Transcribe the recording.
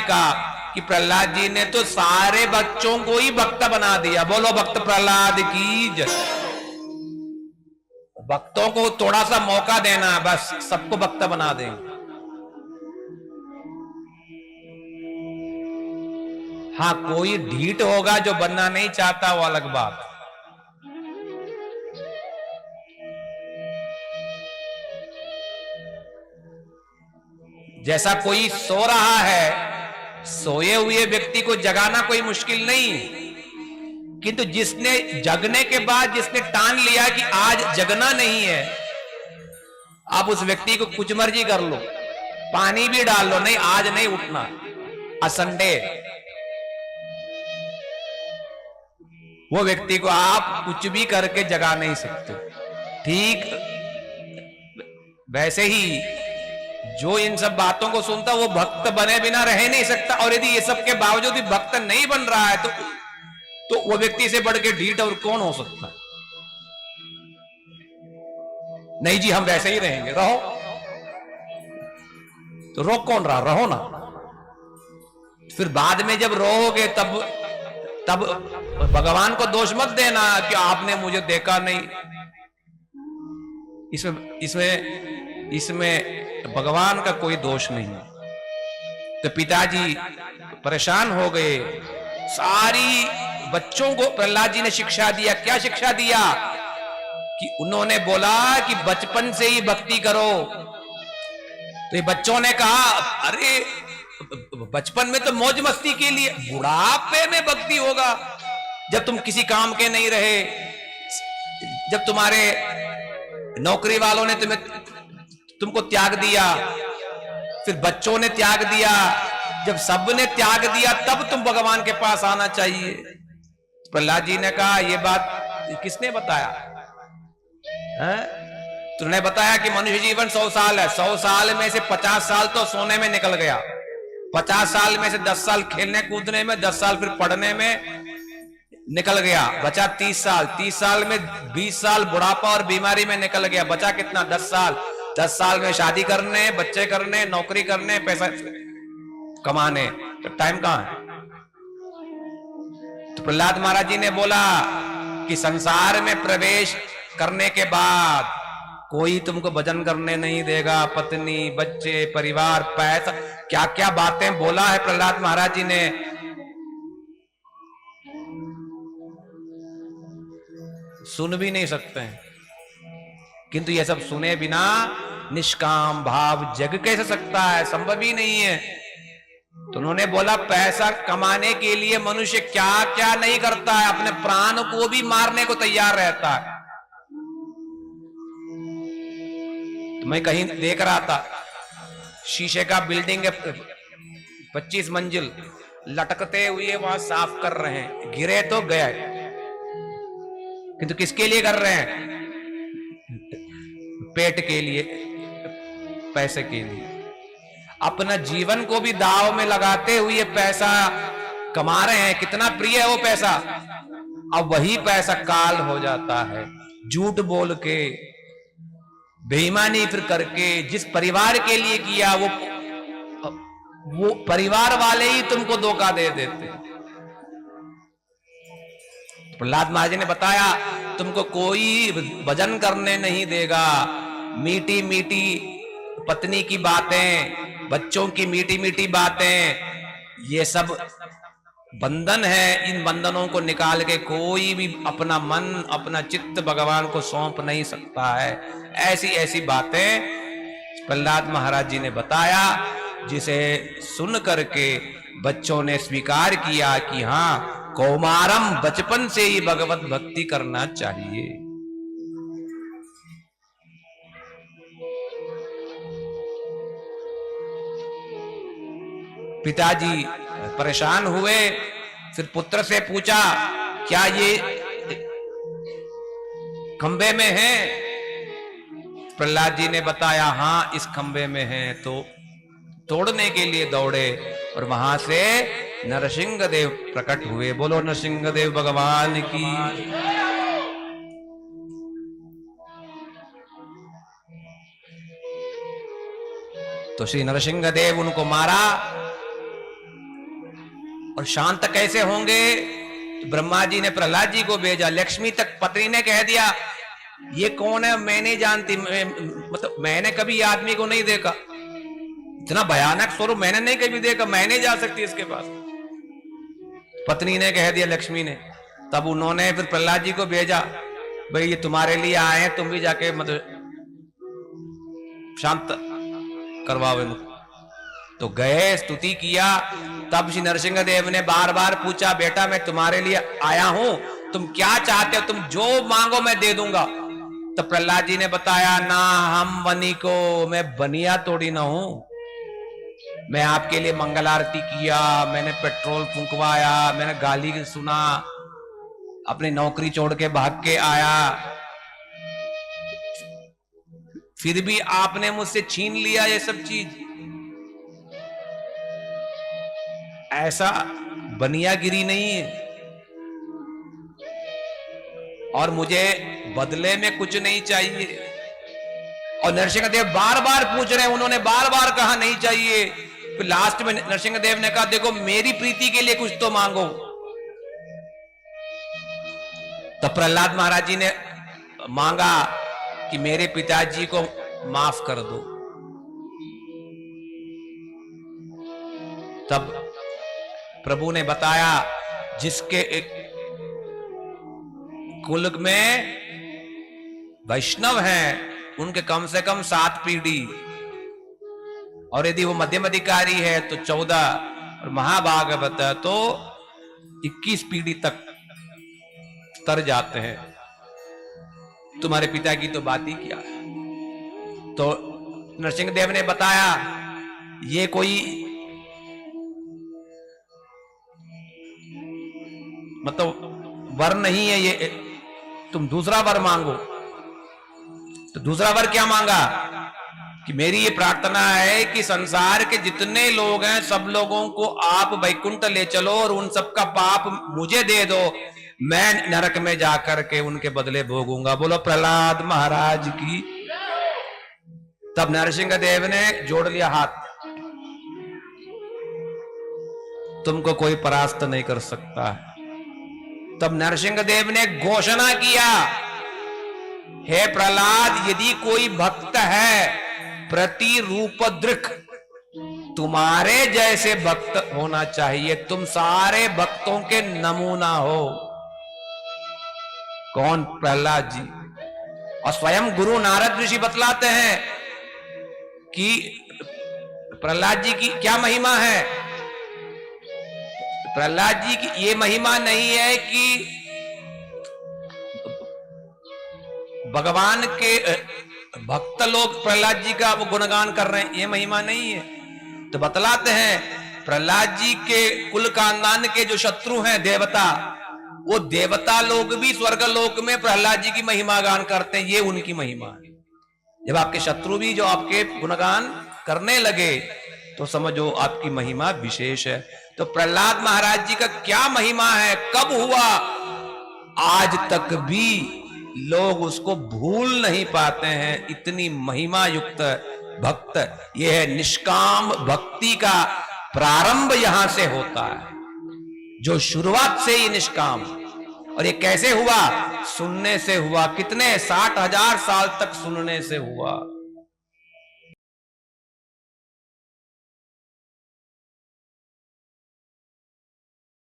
देखा कि प्रहलाद जी ने तो सारे बच्चों को ही भक्त बना दिया। बोलो भक्त प्रहलाद की जय। भक्तों को थोड़ा सा मौका देना, बस सबको भक्त बना देंगे। हाँ, कोई ढीठ होगा जो बनना नहीं चाहता, वो अलग बात। जैसा कोई सो रहा है, सोए हुए व्यक्ति को जगाना कोई मुश्किल नहीं, किंतु जिसने जगने के बाद जिसने ठान लिया कि आज जगना नहीं है, आप उस व्यक्ति को कुछ मर्जी कर लो, पानी भी डाल लो, नहीं आज नहीं उठना, आज संडे। वो व्यक्ति को आप कुछ भी करके जगा नहीं सकते। ठीक वैसे ही जो इन सब बातों को सुनता वो भक्त बने बिना रह नहीं सकता। और यदि ये सब के बावजूद भी भक्त नहीं बन रहा है तो वो व्यक्ति से बढ़ के ढीठ और कौन हो सकता है? नहीं जी हम वैसे ही रहेंगे, रहो तो रोक कौन रहा, रहो ना। फिर बाद में जब रोओगे तब भगवान को दोष मत देना कि आपने मुझे देखा नहीं। इसमें भगवान का कोई दोष नहीं। तो पिताजी परेशान हो गए। सारी बच्चों को प्रहलाद जी ने शिक्षा दिया। क्या शिक्षा दिया? कि उन्होंने बोला कि बचपन से ही भक्ति करो। तो ये बच्चों ने कहा अरे बचपन में तो मौज मस्ती के लिए, बुढ़ापे में भक्ति होगा जब तुम किसी काम के नहीं रहे, जब तुम्हारे नौकरी वालों ने तुमको त्याग दिया, फिर बच्चों ने त्याग दिया, जब सब ने त्याग दिया तब तुम भगवान के पास आना चाहिए। प्रहलाद जी ने कहा ये बात किसने बताया है? तुमने बताया कि मनुष्य जीवन 100 साल है, 100 साल में से 50 साल तो सोने में निकल गया, 50 साल में से 10 साल खेलने कूदने में, 10 साल फिर पढ़ने में निकल गया, बचा 30 साल। 30 साल में 20 साल बुढ़ापा और बीमारी में निकल गया, बचा कितना? 10 साल। 10 साल में शादी करने, बच्चे करने, नौकरी करने, पैसा कमाने, तो टाइम कहां है? तो प्रहलाद महाराज जी ने बोला कि संसार में प्रवेश करने के बाद कोई तुमको भजन करने नहीं देगा, पत्नी, बच्चे, परिवार, पैसा, क्या क्या बातें बोला है प्रहलाद महाराज जी ने। सुन भी नहीं सकते हैं, किंतु ये सब सुने बिना निष्काम भाव जग कैसे सकता है? संभव ही नहीं है। तो उन्होंने बोला पैसा कमाने के लिए मनुष्य क्या क्या नहीं करता है, अपने प्राण को भी मारने को तैयार रहता है। तो मैं कहीं देख रहा था, शीशे का बिल्डिंग है, 25 मंजिल, लटकते हुए वहां साफ कर रहे हैं, गिरे तो गए, किंतु किसके लिए कर रहे हैं? पेट के लिए, पैसे के लिए। अपना जीवन को भी दाव में लगाते हुए पैसा कमा रहे हैं। कितना प्रिय है वो पैसा। अब वही पैसा काल हो जाता है, झूठ बोल के, बेईमानी फिर करके। जिस परिवार के लिए किया वो परिवार वाले ही तुमको धोखा दे देते। प्रहलाद महाराज ने बताया तुमको कोई भजन करने नहीं देगा। मीठी मीठी पत्नी की बातें, बच्चों की मीठी मीठी बातें, ये सब बंधन है। इन बंधनों को निकाल के कोई भी अपना मन, अपना चित्त भगवान को सौंप नहीं सकता है। ऐसी ऐसी बातें प्रहलाद महाराज जी ने बताया, जिसे सुन करके बच्चों ने स्वीकार किया कि हाँ, कौमारम, बचपन से ही भगवत भक्ति करना चाहिए। पिताजी परेशान हुए, फिर पुत्र से पूछा क्या ये खंबे में है? प्रहलाद जी ने बताया हाँ इस खंबे में है। तो तोड़ने के लिए दौड़े और वहां से नरसिंह देव प्रकट हुए। बोलो नरसिंह देव भगवान की। तो श्री नरसिंह देव उनको मारा और शांत कैसे होंगे? तो ब्रह्मा जी ने प्रहलाद जी को भेजा। लक्ष्मी तक पत्नी ने कह दिया ये कौन है, मैं नहीं जानती, मतलब मैंने कभी ये आदमी को नहीं देखा, इतना भयानक स्वरूप मैंने नहीं कभी देखा, मैं नहीं जा सकती इसके पास। पत्नी ने कह दिया, लक्ष्मी ने। तब उन्होंने फिर प्रहलाद जी को भेजा, भाई ये तुम्हारे लिए आए हैं, तुम भी जाके मतलब शांत करवाओ इनको। तो गए, स्तुति किया। तब श्री नरसिंह देव ने बार बार पूछा, बेटा मैं तुम्हारे लिए आया हूं, तुम क्या चाहते हो, तुम जो मांगो मैं दे दूंगा। तो प्रहलाद जी ने बताया, ना हम बनी को, मैं बनिया तोड़ी ना हूं, मैं आपके लिए मंगल आरती किया, मैंने पेट्रोल फूंकवाया, मैंने गाली सुना, अपनी नौकरी छोड़ के भाग के आया, फिर भी आपने मुझसे छीन लिया ये सब चीज। ऐसा बनियागिरी नहीं है। और मुझे बदले में कुछ नहीं चाहिए। और नरसिंहदेव बार बार पूछ रहे हैं, उन्होंने बार बार कहा नहीं चाहिए। फिर लास्ट में नरसिंहदेव ने कहा, देखो मेरी प्रीति के लिए कुछ तो मांगो। तो प्रहलाद महाराज जी ने मांगा कि मेरे पिताजी को माफ कर दो। तब प्रभु ने बताया, जिसके कुल में वैष्णव हैं उनके कम से कम 7 पीढ़ी, और यदि वो मध्यम अधिकारी है तो 14, और महाभागवत है तो 21 पीढ़ी तक तर जाते हैं। तुम्हारे पिता की तो बात ही क्या है। तो नरसिंहदेव ने बताया, ये कोई मतलब वर नहीं है, ये तुम दूसरा वर मांगो। तो दूसरा वर क्या मांगा कि मेरी ये प्रार्थना है कि संसार के जितने लोग हैं सब लोगों को आप वैकुंठ ले चलो और उन सबका पाप मुझे दे दो, मैं नरक में जाकर के उनके बदले भोगूंगा। बोलो प्रहलाद महाराज की। तब नरसिंहदेव ने जोड़ लिया हाथ, तुमको कोई परास्त नहीं कर सकता है। तब नरसिंहदेव ने घोषणा किया, हे प्रहलाद, यदि कोई भक्त है प्रतिरूप दृक्, तुम्हारे जैसे भक्त होना चाहिए, तुम सारे भक्तों के नमूना हो। कौन? प्रहलाद जी। और स्वयं गुरु नारद ऋषि बतलाते हैं कि प्रहलाद जी की क्या महिमा है। प्रहलाद जी की ये महिमा नहीं है कि भगवान के भक्त लोग प्रहलाद जी का वो गुणगान कर रहे हैं, ये महिमा नहीं है। तो बतलाते हैं, प्रहलाद जी के कुल खानदान के जो शत्रु हैं देवता, वो देवता लोग भी स्वर्ग लोक में प्रहलाद जी की महिमा गान करते हैं, ये उनकी महिमा है। जब आपके शत्रु भी जो आपके गुणगान करने लगे तो समझो आपकी महिमा विशेष है। तो प्रहलाद महाराज जी का क्या महिमा है, कब हुआ, आज तक भी लोग उसको भूल नहीं पाते हैं। इतनी महिमा युक्त भक्त, यह है निष्काम भक्ति का प्रारंभ यहां से होता है, जो शुरुआत से ही निष्काम। और ये कैसे हुआ? सुनने से हुआ। कितने 60,000 साल तक सुनने से हुआ।